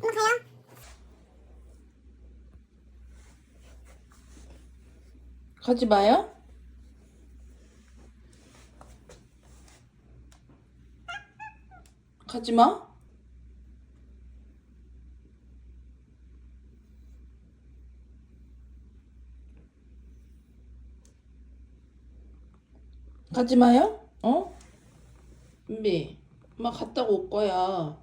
엄마 가요. 가지 마요? 가지 마? 가지 마요? 어? 은비, 엄마 갔다가 올 거야.